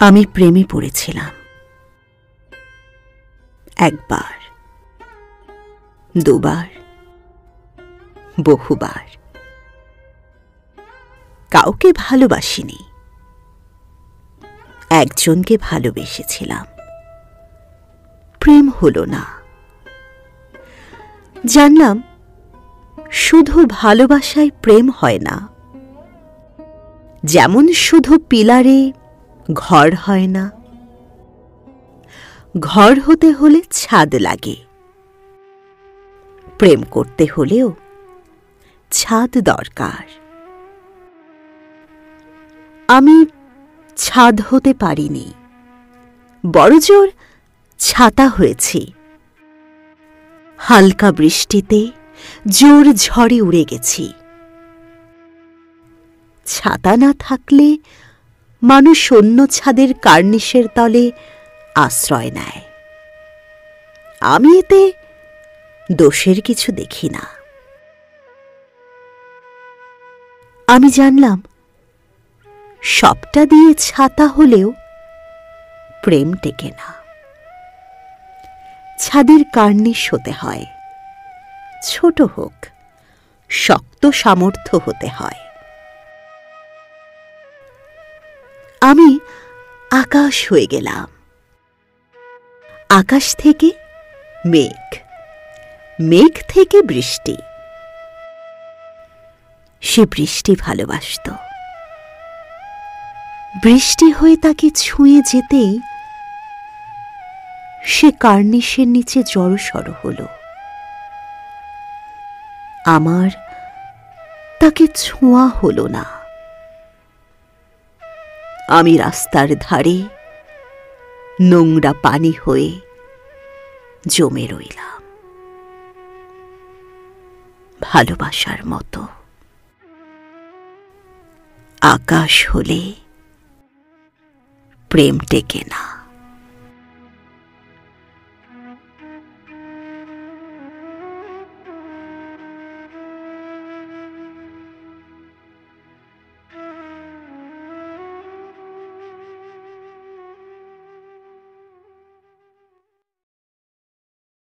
আমি প্রেমে পড়েছিলাম, একবার, দুবার, বহুবার। কাউকে ভালোবাসিনি, একজনকে ভালোবেসেছিলাম। প্রেম হলো না। জানলাম শুধু ভালোবাসায় প্রেম হয় না, যেমন শুধু পিলারে ঘর হয় না। ঘর হতে হলে ছাদ লাগে, প্রেম করতে হলেও ছাদ দরকার। আমি ছাদ হতে পারিনি, বড়জোর ছাতা হয়েছি। হালকা বৃষ্টিতে জোর ঝড়ে উড়ে গেছি। ছাতা না থাকলে মানুষ অন্য ছাদের কার্নিশের তলে আশ্রয় নেয়। আমি এতে দোষের কিছু দেখি না। আমি জানলাম সবটা দিয়ে ছাতা হলেও প্রেম টেকে না। ছাদের কার্নিশ হতে হয়, ছোট হোক, শক্ত সামর্থ্য হতে হয়। আমি আকাশ হয়ে গেলাম, আকাশ থেকে মেঘ, মেঘ থেকে বৃষ্টি। সে বৃষ্টি ভালোবাসত। বৃষ্টি হয়ে তাকে ছুঁয়ে যেতেই সে কার্নিশের নিচে জড়সড় হল। আমার তাকে ছোঁয়া হলো না। আমি রাস্তার ধারে নোংরা পানি হয়ে জমে রইলাম, ভালোবাসার মতো। আকাশ হলে প্রেম টেকে না।